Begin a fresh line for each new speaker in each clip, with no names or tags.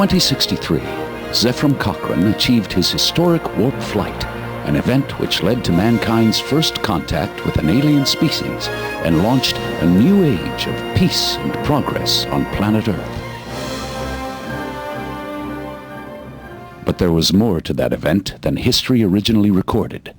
2063, Zephram Cochrane achieved his historic warp flight, an event which led to mankind's first contact with an alien species and launched a new age of peace and progress on planet Earth. But there was more to that event than history originally recorded.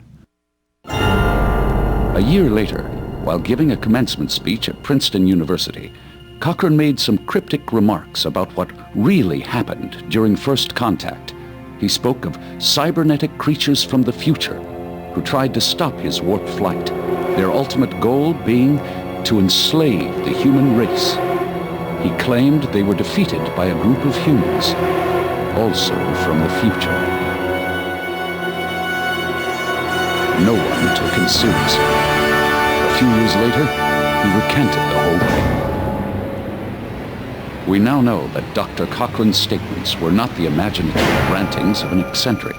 A year later, while giving a commencement speech at Princeton University, Cochrane made some cryptic remarks about what really happened during first contact. He spoke of cybernetic creatures from the future who tried to stop his warp flight, their ultimate goal being to enslave the human race. He claimed they were defeated by a group of humans, also from the future. No one took him seriously. A few years later, he recanted the whole thing. We now know that Dr. Cochrane's statements were not the imaginative rantings of an eccentric.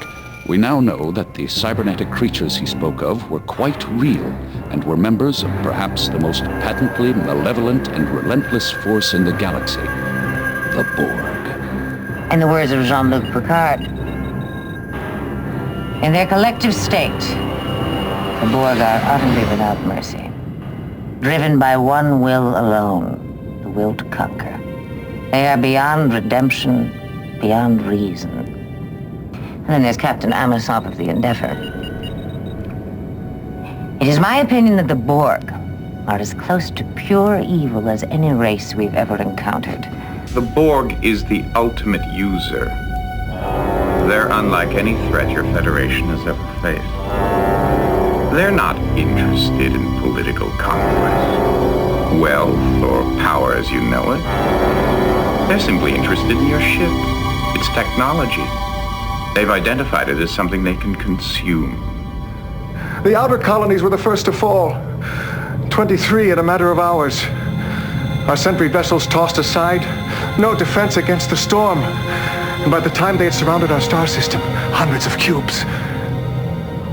We now know that the cybernetic creatures he spoke of were quite real and were members of perhaps the most patently malevolent and relentless force in the galaxy, the Borg.
In the words of Jean-Luc Picard, in their collective state, the Borg are utterly without mercy, driven by one will alone, the will to conquer. They are beyond redemption, beyond reason. And then there's Captain Amosov of the Endeavour. It is my opinion that the Borg are as close to pure evil as any race we've ever encountered.
The Borg is the ultimate user. They're unlike any threat your Federation has ever faced. They're not interested in political conquest, wealth, or power as you know it. They're simply interested in your ship, its technology. They've identified it as something they can consume.
The outer colonies were the first to fall. 23 in a matter of hours. Our sentry vessels tossed aside, no defense against the storm. And by the time they had surrounded our star system, hundreds of cubes,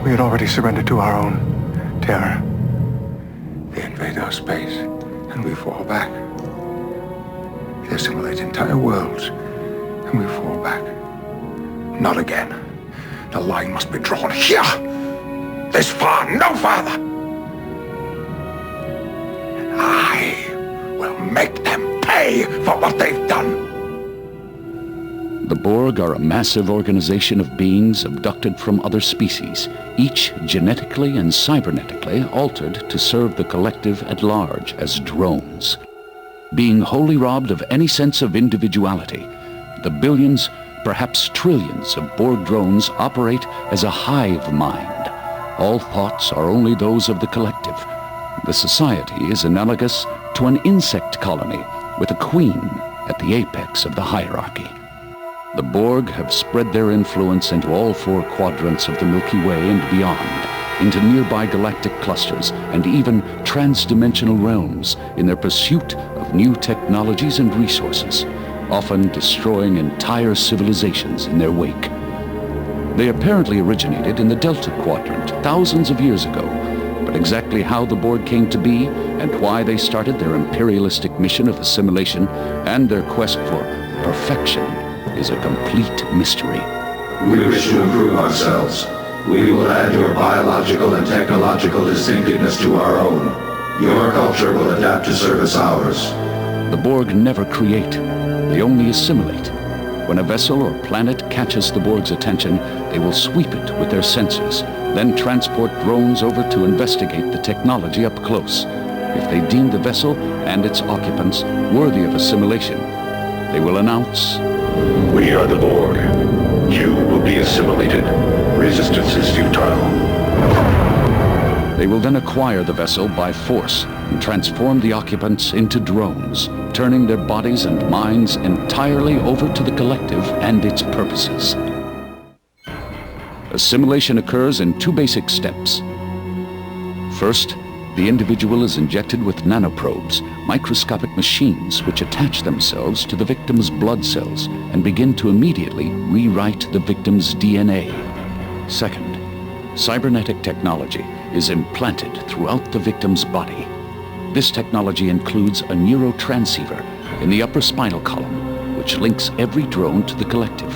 we had already surrendered to our own terror.
They invade our space, and we fall back. They assimilate entire worlds, and we fall back. Not again. The line must be drawn here. This far, no farther. And I will make them pay for what they've done.
The Borg are a massive organization of beings abducted from other species, each genetically and cybernetically altered to serve the collective at large as drones. Being wholly robbed of any sense of individuality, the billions, perhaps trillions of Borg drones operate as a hive mind. All thoughts are only those of the collective. The society is analogous to an insect colony with a queen at the apex of the hierarchy. The Borg have spread their influence into all four quadrants of the Milky Way and beyond, into nearby galactic clusters and even trans-dimensional realms in their pursuit of new technologies and resources, often destroying entire civilizations in their wake. They apparently originated in the Delta Quadrant thousands of years ago, but exactly how the Borg came to be and why they started their imperialistic mission of assimilation and their quest for perfection is a complete mystery.
We wish to improve ourselves. We will add your biological and technological distinctiveness to our own. Your culture will adapt to service ours.
The Borg never create. They only assimilate. When a vessel or planet catches the Borg's attention, they will sweep it with their sensors, then transport drones over to investigate the technology up close. If they deem the vessel and its occupants worthy of assimilation, they will announce,
"We are the Borg. You will be assimilated. Resistance is futile."
They will then acquire the vessel by force and transform the occupants into drones, turning their bodies and minds entirely over to the collective and its purposes. Assimilation occurs in two basic steps. First, the individual is injected with nanoprobes, microscopic machines which attach themselves to the victim's blood cells and begin to immediately rewrite the victim's DNA. Second, cybernetic technology is implanted throughout the victim's body. This technology includes a neurotransceiver in the upper spinal column, which which links every drone to the collective,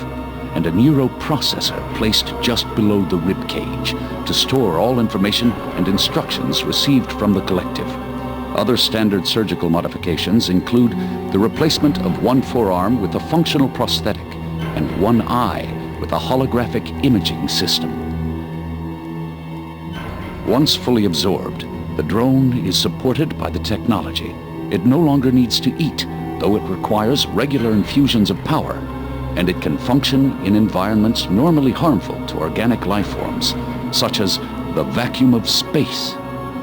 and a neuroprocessor placed just below the rib cage to store all information and instructions received from the collective. Other standard surgical modifications include the replacement of one forearm with a functional prosthetic and one eye with a holographic imaging system. Once fully absorbed, the drone is supported by the technology. It no longer needs to eat, though it requires regular infusions of power, and it can function in environments normally harmful to organic life forms, such as the vacuum of space.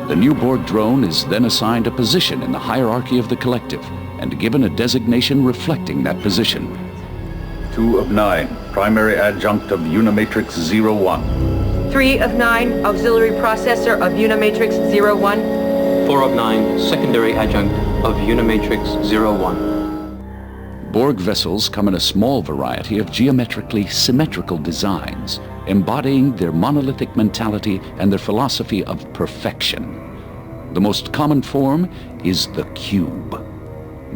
The new Borg drone is then assigned a position in the hierarchy of the collective and given a designation reflecting that position.
2 of 9, primary adjunct of Unimatrix 01.
3 of 9, auxiliary processor of Unimatrix 01.
4 of 9, secondary adjunct of Unimatrix 01.
Borg vessels come in a small variety of geometrically symmetrical designs, embodying their monolithic mentality and their philosophy of perfection. The most common form is the cube.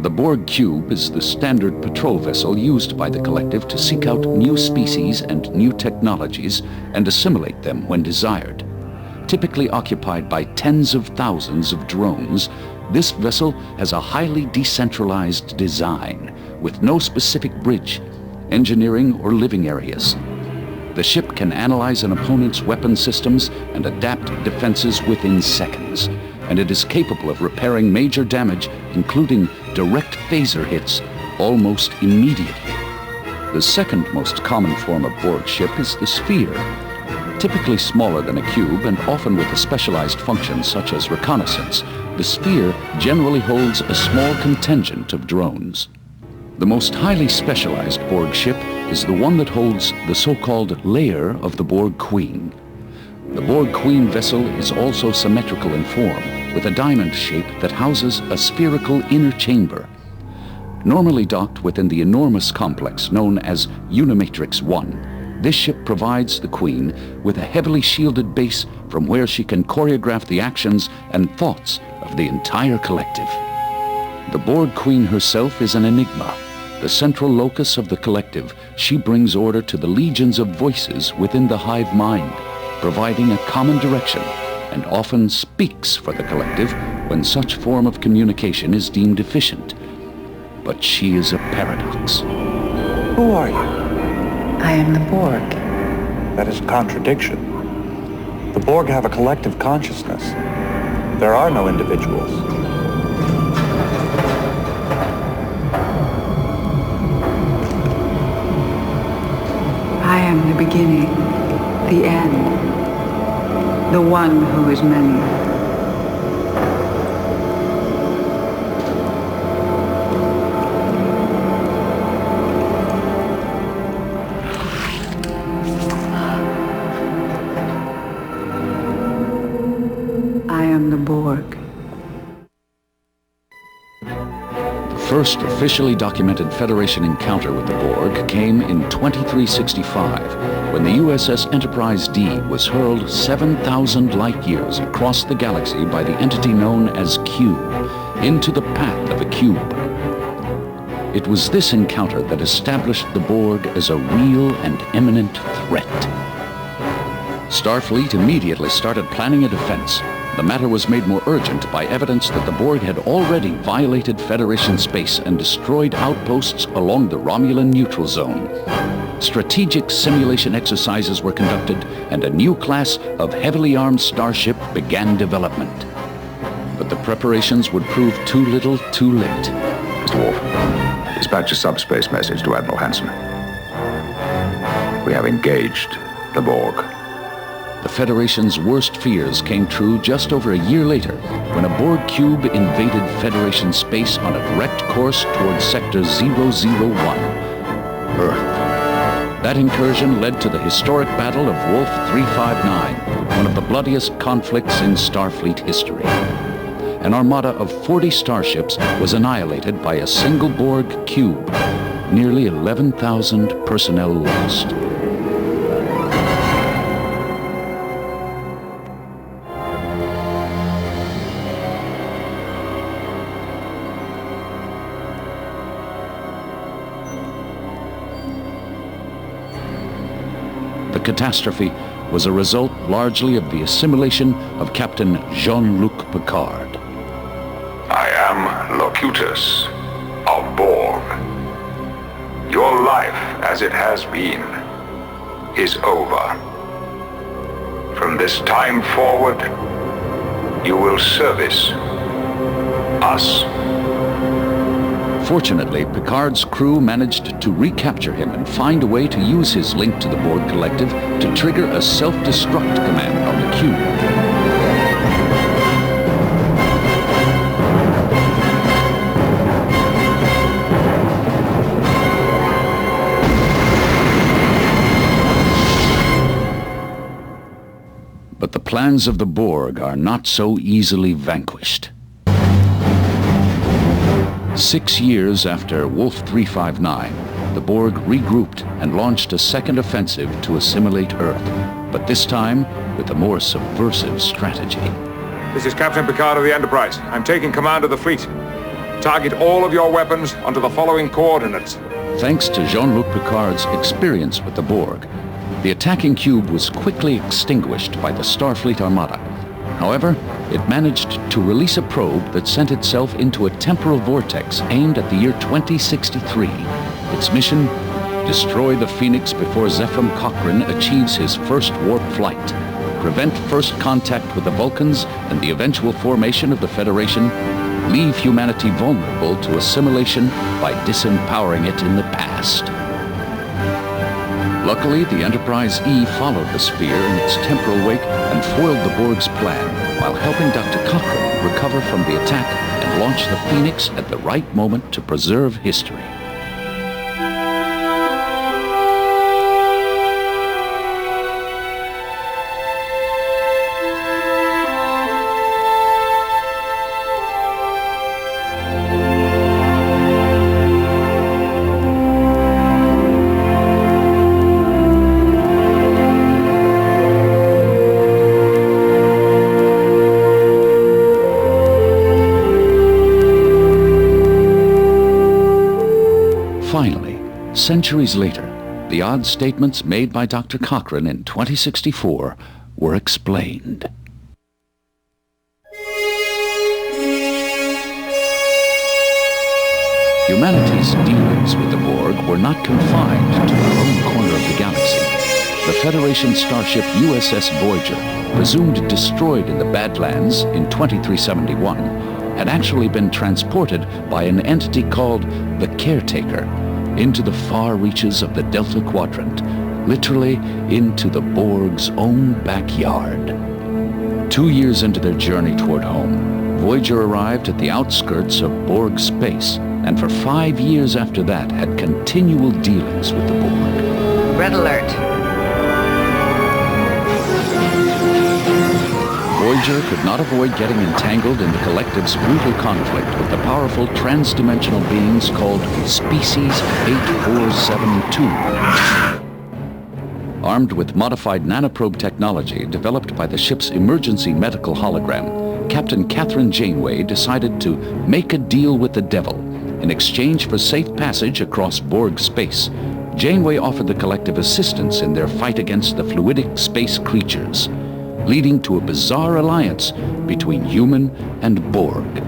The Borg cube is the standard patrol vessel used by the collective to seek out new species and new technologies and assimilate them when desired. Typically occupied by tens of thousands of drones, this vessel has a highly decentralized design with no specific bridge, engineering, or living areas. The ship can analyze an opponent's weapon systems and adapt defenses within seconds, and it is capable of repairing major damage, including direct phaser hits, almost immediately. The second most common form of Borg ship is the sphere. Typically smaller than a cube and often with a specialized function such as reconnaissance, the sphere generally holds a small contingent of drones. The most highly specialized Borg ship is the one that holds the so-called lair of the Borg Queen. The Borg Queen vessel is also symmetrical in form, with a diamond shape that houses a spherical inner chamber. Normally docked within the enormous complex known as Unimatrix 1, this ship provides the Queen with a heavily shielded base from where she can choreograph the actions and thoughts of the entire collective. The Borg Queen herself is an enigma. The central locus of the collective, she brings order to the legions of voices within the hive mind, providing a common direction, and often speaks for the collective when such form of communication is deemed efficient. But she is a paradox.
Who are you?
I am the Borg.
That is a contradiction. The Borg have a collective consciousness. There are no individuals.
I am the beginning, the end, the one who is many. I am the Borg.
The first officially documented Federation encounter with the Borg came in 2365, when the USS Enterprise D was hurled 7,000 light-years across the galaxy by the entity known as Q, into the path of a cube. It was this encounter that established the Borg as a real and imminent threat. Starfleet immediately started planning a defense. The matter was made more urgent by evidence that the Borg had already violated Federation space and destroyed outposts along the Romulan neutral zone. Strategic simulation exercises were conducted, and a new class of heavily armed starship began development. But the preparations would prove too little, too late.
Mr. Worf, dispatch a subspace message to Admiral Hansen. We have engaged the Borg.
The Federation's worst fears came true just over a year later, when a Borg cube invaded Federation space on a direct course towards Sector 001, Earth. That incursion led to the historic Battle of Wolf 359, one of the bloodiest conflicts in Starfleet history. An armada of 40 starships was annihilated by a single Borg cube, nearly 11,000 personnel lost. catastrophe was a result largely of the assimilation of Captain Jean-Luc Picard.
I am Locutus of Borg. Your life, as it has been, is over. From this time forward, you will service us.
Fortunately, Picard's crew managed to recapture him and find a way to use his link to the Borg Collective to trigger a self-destruct command on the cube. But the plans of the Borg are not so easily vanquished. 6 years after Wolf 359, the Borg regrouped and launched a second offensive to assimilate Earth, but this time with a more subversive strategy.
This is Captain Picard of the Enterprise. I'm taking command of the fleet. Target all of your weapons onto the following coordinates.
Thanks to Jean-Luc Picard's experience with the Borg, the attacking cube was quickly extinguished by the Starfleet Armada. However, it managed to release a probe that sent itself into a temporal vortex aimed at the year 2063. Its mission? Destroy the Phoenix before Zephram Cochrane achieves his first warp flight, prevent first contact with the Vulcans and the eventual formation of the Federation, leave humanity vulnerable to assimilation by disempowering it in the past. Luckily, the Enterprise E followed the sphere in its temporal wake and foiled the Borg's plan, while helping Dr. Cochrane recover from the attack and launch the Phoenix at the right moment to preserve history. Finally, centuries later, the odd statements made by Dr. Cochrane in 2064 were explained. Humanity's dealings with the Borg were not confined to our own corner of the galaxy. The Federation starship USS Voyager, presumed destroyed in the Badlands in 2371, had actually been transported by an entity called the Caretaker into the far reaches of the Delta Quadrant, literally into the Borg's own backyard. 2 years into their journey toward home, Voyager arrived at the outskirts of Borg space, and for 5 years after that had continual dealings with the Borg.
Red alert.
Voyager could not avoid getting entangled in the Collective's brutal conflict with the powerful trans-dimensional beings called Species 8472. Armed with modified nanoprobe technology developed by the ship's emergency medical hologram, Captain Catherine Janeway decided to make a deal with the devil. In exchange for safe passage across Borg space, Janeway offered the Collective assistance in their fight against the fluidic space creatures, leading to a bizarre alliance between human and Borg.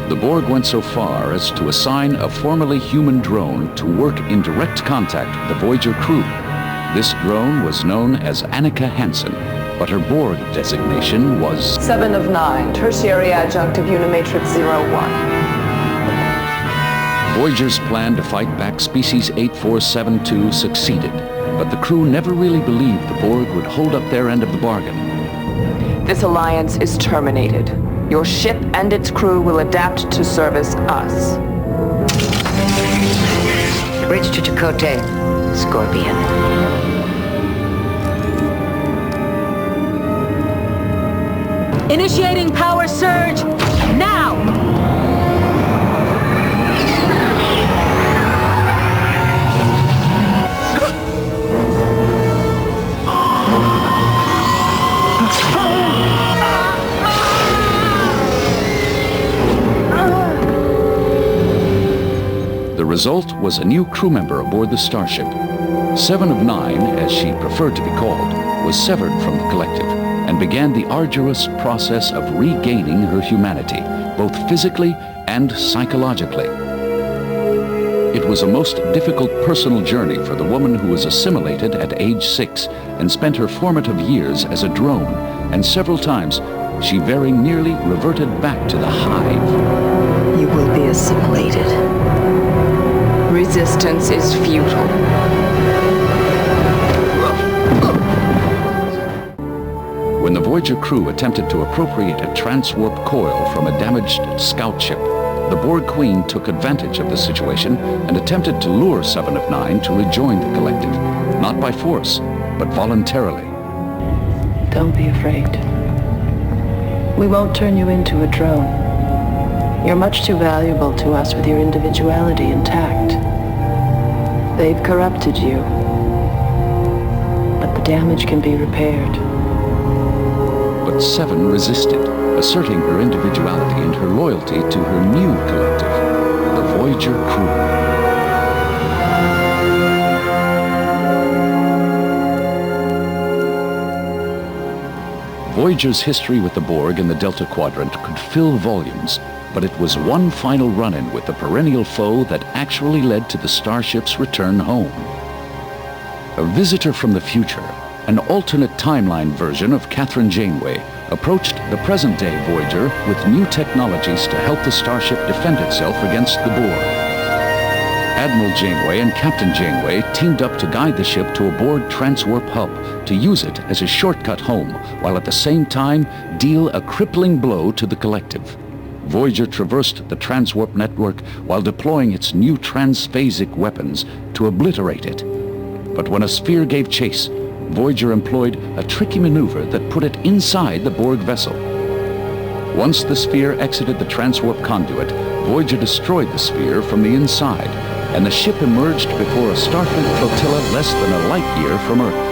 The Borg went so far as to assign a formerly human drone to work in direct contact with the Voyager crew. This drone was known as Annika Hansen, but her Borg designation was
7 of 9, tertiary adjunct of Unimatrix 01.
Voyager's plan to fight back Species 8472 succeeded, but the crew never really believed the Borg would hold up their end of the bargain.
This alliance is terminated. Your ship and its crew will adapt to service us.
Bridge to Chakotay, Scorpion.
Initiating power surge now!
The result was a new crew member aboard the starship. 7 of 9, as she preferred to be called, was severed from the collective and began the arduous process of regaining her humanity, both physically and psychologically. It was a most difficult personal journey for the woman who was assimilated at age 6 and spent her formative years as a drone, and several times she very nearly reverted back to the hive.
You will be assimilated.
Resistance is futile.
When the Voyager crew attempted to appropriate a transwarp coil from a damaged scout ship, the Borg Queen took advantage of the situation and attempted to lure 7 of 9 to rejoin the collective, not by force, but voluntarily.
Don't be afraid. We won't turn you into a drone. You're much too valuable to us with your individuality intact. They've corrupted you, but the damage can be repaired.
But 7 resisted, asserting her individuality and her loyalty to her new collective, the Voyager crew. Voyager's history with the Borg in the Delta Quadrant could fill volumes, but it was one final run-in with the perennial foe that actually led to the starship's return home. A visitor from the future, an alternate timeline version of Catherine Janeway, approached the present-day Voyager with new technologies to help the starship defend itself against the Borg. Admiral Janeway and Captain Janeway teamed up to guide the ship to a Borg transwarp hub to use it as a shortcut home, while at the same time deal a crippling blow to the collective. Voyager traversed the transwarp network while deploying its new transphasic weapons to obliterate it. But when a sphere gave chase, Voyager employed a tricky maneuver that put it inside the Borg vessel. Once the sphere exited the transwarp conduit, Voyager destroyed the sphere from the inside, and the ship emerged before a Starfleet flotilla less than a light year from Earth.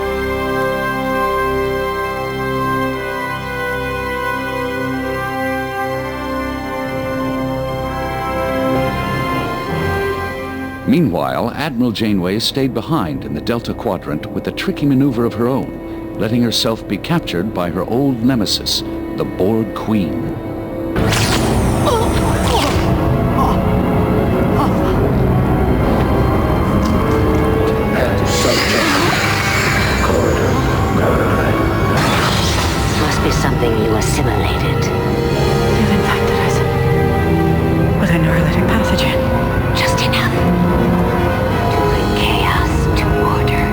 Meanwhile, Admiral Janeway stayed behind in the Delta Quadrant with a tricky maneuver of her own, letting herself be captured by her old nemesis, the Borg Queen.
Must be something you assimilated.
You've infected us with a neurolytic pathogen.
Just enough to bring chaos to order.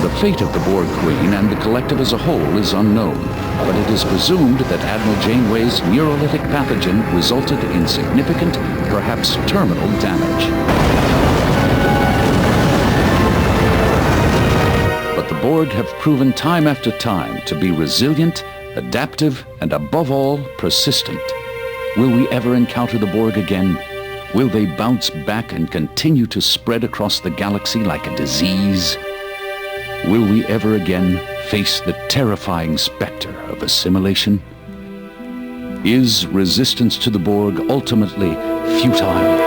The fate of the Borg Queen and the collective as a whole is unknown, but it is presumed that Admiral Janeway's neurolytic pathogen resulted in significant, perhaps terminal damage. But the Borg have proven time after time to be resilient, adaptive, and above all, persistent. Will we ever encounter the Borg again? Will they bounce back and continue to spread across the galaxy like a disease? Will we ever again face the terrifying specter of assimilation? Is resistance to the Borg ultimately futile?